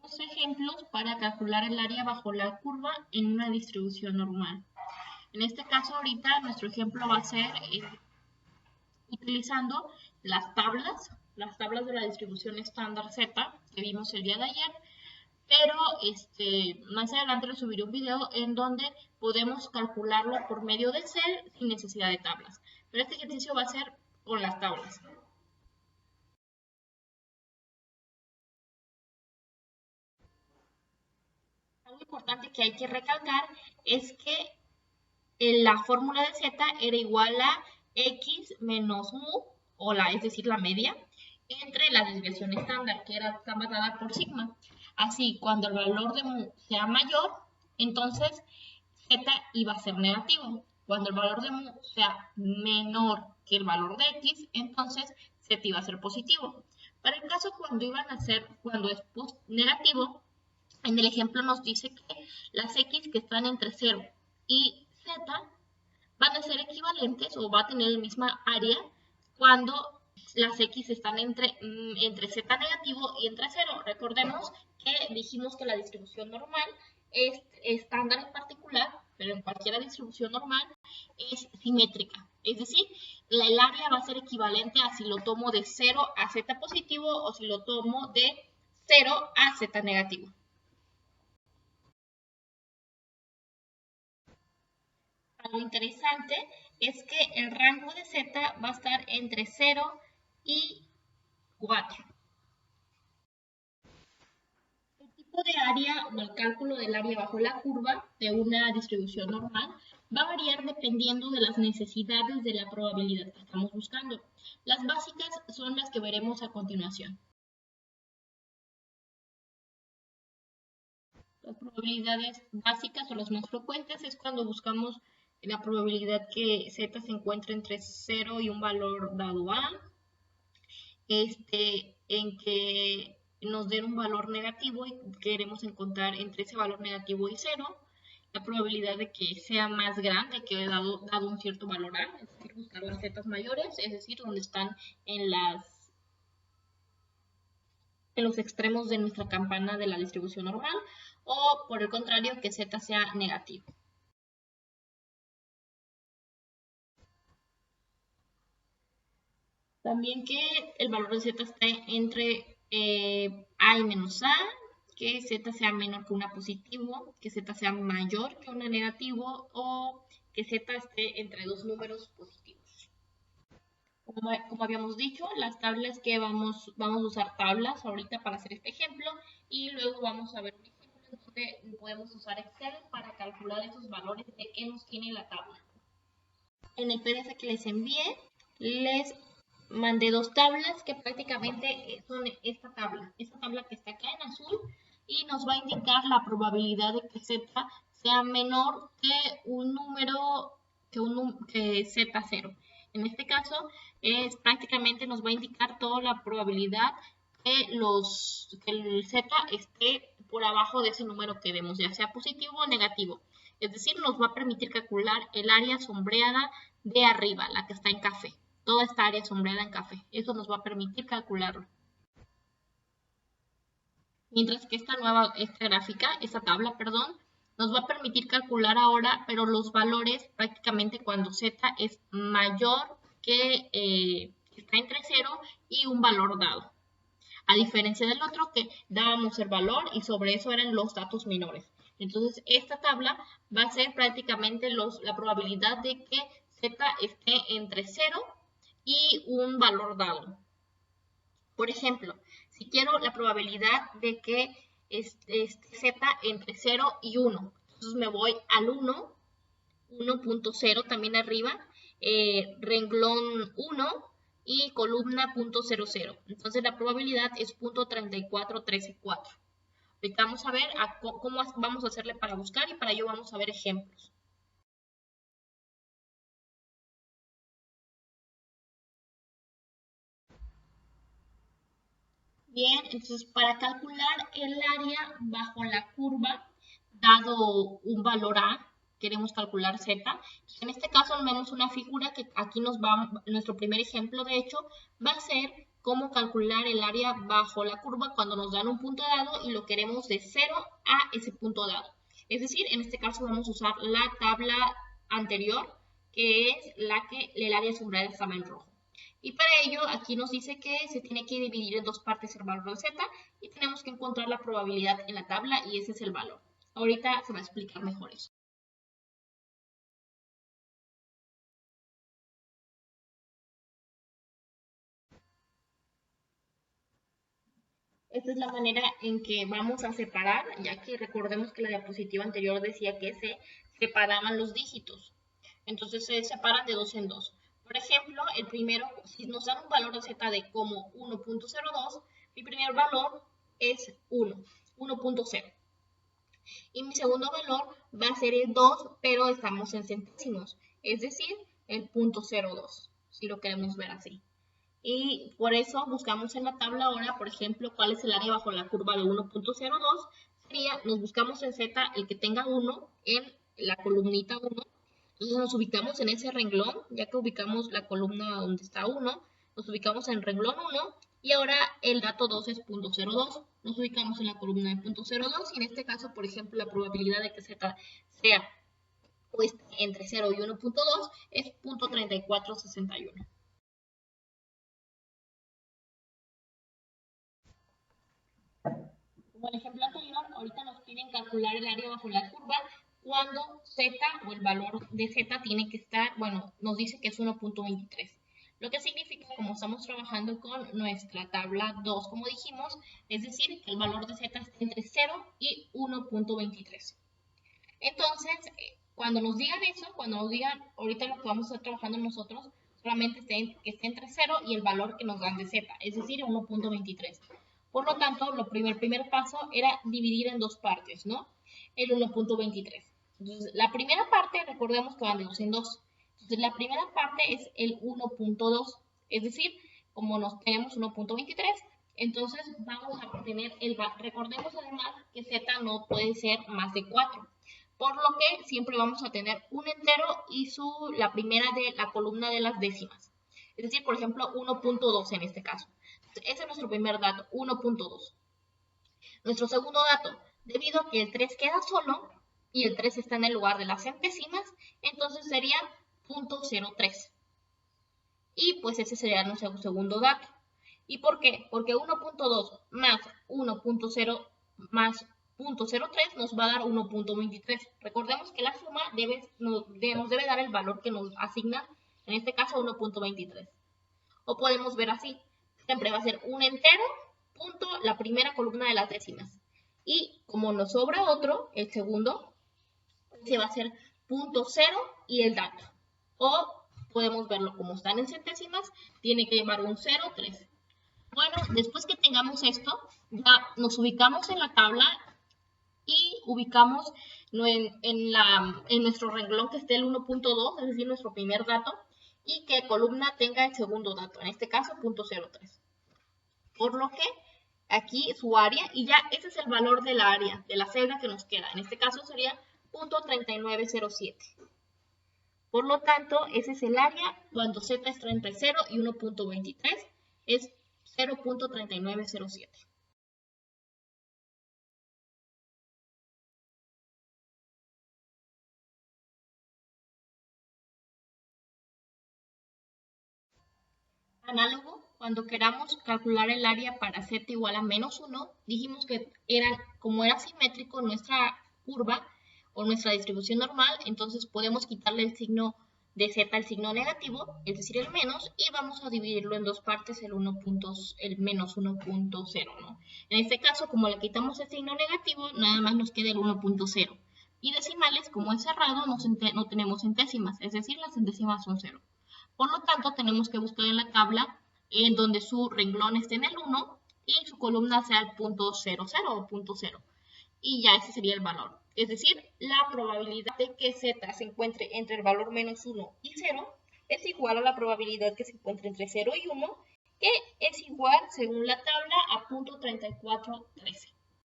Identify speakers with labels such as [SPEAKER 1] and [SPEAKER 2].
[SPEAKER 1] Dos ejemplos para calcular el área bajo la curva en una distribución normal. En este caso, ahorita nuestro ejemplo va a ser utilizando las tablas de la distribución estándar Z que vimos el día de ayer, pero más adelante les subiré un video en donde podemos calcularlo por medio de Excel sin necesidad de tablas. Pero este ejercicio va a ser con las tablas. Algo importante que hay que recalcar es que la fórmula de Z era igual a X menos mu, es decir, la media, entre la desviación estándar, que estaba dada por sigma. Así, cuando el valor de mu sea mayor, entonces Z iba a ser negativo. Cuando el valor de mu sea menor que el valor de X, entonces Z iba a ser positivo. Para el caso cuando es negativo, en el ejemplo nos dice que las X que están entre 0 y Z van a ser equivalentes o va a tener la misma área cuando las X están entre Z negativo y entre 0. Recordemos que dijimos que la distribución normal es estándar en particular, pero en cualquier distribución normal es simétrica. Es decir, el área va a ser equivalente a si lo tomo de 0 a Z positivo o si lo tomo de 0 a Z negativo. Algo interesante es que el rango de Z va a estar entre 0 y 4. El tipo de área o el cálculo del área bajo la curva de una distribución normal va a variar dependiendo de las necesidades de la probabilidad que estamos buscando. Las básicas son las que veremos a continuación. Las probabilidades básicas o las más frecuentes es cuando buscamos la probabilidad que Z se encuentre entre 0 y un valor dado A, en que nos den un valor negativo y queremos encontrar entre ese valor negativo y 0 la probabilidad de que sea más grande que dado un cierto valor A, es decir, buscar las zetas mayores, es decir, donde están en los extremos de nuestra campana de la distribución normal, o por el contrario, que Z sea negativo. También que el valor de Z esté entre A y menos A, que Z sea menor que una positivo, que Z sea mayor que una negativo o que Z esté entre dos números positivos. Como habíamos dicho, las tablas que vamos a usar tablas ahorita para hacer este ejemplo y luego vamos a ver un ejemplo donde podemos usar Excel para calcular esos valores de qué nos tiene la tabla. En el PDF que les envié, les mandé dos tablas que prácticamente son esta tabla que está acá en azul y nos va a indicar la probabilidad de que Z sea menor que un número que Z0. En este caso, prácticamente nos va a indicar toda la probabilidad que el Z esté por abajo de ese número que vemos, ya sea positivo o negativo. Es decir, nos va a permitir calcular el área sombreada de arriba, la que está en café. Toda esta área sombreada en café. Eso nos va a permitir calcularlo. Mientras que esta tabla, nos va a permitir calcular ahora, pero los valores prácticamente cuando Z es mayor que está entre 0 y un valor dado. A diferencia del otro que dábamos el valor y sobre eso eran los datos menores. Entonces, esta tabla va a ser prácticamente la probabilidad de que Z esté entre 0 y un valor dado. Por ejemplo, si quiero la probabilidad de que esté Z entre 0 y 1, entonces me voy al 1, 1.0 también arriba, renglón 1 y columna 0.00. Entonces la probabilidad es 0.34134. Ahorita vamos a ver cómo vamos a hacerle para buscar y para ello vamos a ver ejemplos. Bien, entonces para calcular el área bajo la curva, dado un valor A, queremos calcular Z. En este caso vemos una figura que aquí nuestro primer ejemplo de hecho va a ser cómo calcular el área bajo la curva cuando nos dan un punto dado y lo queremos de 0 a ese punto dado. Es decir, en este caso vamos a usar la tabla anterior, que es la que el área asegurada estaba en rojo. Y para ello, aquí nos dice que se tiene que dividir en dos partes el valor de z y tenemos que encontrar la probabilidad en la tabla y ese es el valor. Ahorita se va a explicar mejor eso. Esta es la manera en que vamos a separar, ya que recordemos que la diapositiva anterior decía que se separaban los dígitos. Entonces se separan de dos en dos. Por ejemplo, el primero, si nos dan un valor de z de como 1.02, mi primer valor es 1.0. Y mi segundo valor va a ser el 2, pero estamos en centésimos, es decir, el 0.02, si lo queremos ver así. Y por eso buscamos en la tabla ahora, por ejemplo, cuál es el área bajo la curva de 1.02. Sería, nos buscamos en Z el que tenga 1 en la columnita 1. Entonces nos ubicamos en ese renglón, ya que ubicamos la columna donde está 1, nos ubicamos en el renglón 1 y ahora el dato 2 es 0.02. Nos ubicamos en la columna de 0.02 y en este caso, por ejemplo, la probabilidad de que Z sea pues, entre 0 y 1.2 es 0.3461. Como el ejemplo anterior, ahorita nos piden calcular el área bajo la curva cuando z o el valor de z tiene que estar, bueno, nos dice que es 1.23. Lo que significa, como estamos trabajando con nuestra tabla 2, como dijimos, es decir, que el valor de z está entre 0 y 1.23. Entonces, cuando nos digan eso, cuando nos digan ahorita lo que vamos a estar trabajando nosotros, solamente que esté entre 0 y el valor que nos dan de z, es decir, 1.23. Por lo tanto, primer paso era dividir en dos partes, ¿no? El 1.23. Entonces, la primera parte, recordemos que van de 2 en 2. Entonces, la primera parte es el 1.2, es decir, como nos tenemos 1.23, entonces vamos a tener recordemos además que z no puede ser más de 4. Por lo que siempre vamos a tener un entero y la primera de la columna de las décimas. Es decir, por ejemplo, 1.2 en este caso. Ese es nuestro primer dato, 1.2. Nuestro segundo dato, debido a que el 3 queda solo y el 3 está en el lugar de las centésimas, entonces sería 0.03. Y pues ese sería nuestro segundo dato. ¿Y por qué? Porque 1.2 más 1.0 más 0.03 nos va a dar 1.23. Recordemos que la suma nos debe dar el valor que nos asigna, en este caso 1.23. O podemos ver así, siempre va a ser un entero, punto, la primera columna de las décimas. Y como nos sobra otro, el segundo, se va a ser 0.0 y el dato. O podemos verlo como están en centésimas, tiene que llevar un 0.3. Bueno, después que tengamos esto, ya nos ubicamos en la tabla y ubicamos en nuestro renglón que esté el 1.2, es decir, nuestro primer dato, y que columna tenga el segundo dato, en este caso 0.03. Por lo que aquí su área, y ya ese es el valor del área, de la celda que nos queda, en este caso sería 0.3907. Por lo tanto, ese es el área cuando z está entre 0 y 1.23, es 0.3907. Análogo, cuando queramos calcular el área para z igual a menos 1, dijimos que como era simétrico nuestra curva o nuestra distribución normal, entonces podemos quitarle el signo de z al signo negativo, es decir, el menos, y vamos a dividirlo en dos partes, el menos 1.0, ¿no? En este caso, como le quitamos el signo negativo, nada más nos queda el 1.0. Y decimales, como es cerrado, no tenemos centésimas, es decir, las centésimas son 0. Por lo tanto, tenemos que buscar en la tabla en donde su renglón esté en el 1 y su columna sea el 0.00 o 0.0. Y ya ese sería el valor. Es decir, la probabilidad de que z se encuentre entre el valor menos 1 y 0 es igual a la probabilidad que se encuentre entre 0 y 1, que es igual, según la tabla, a 0.3413.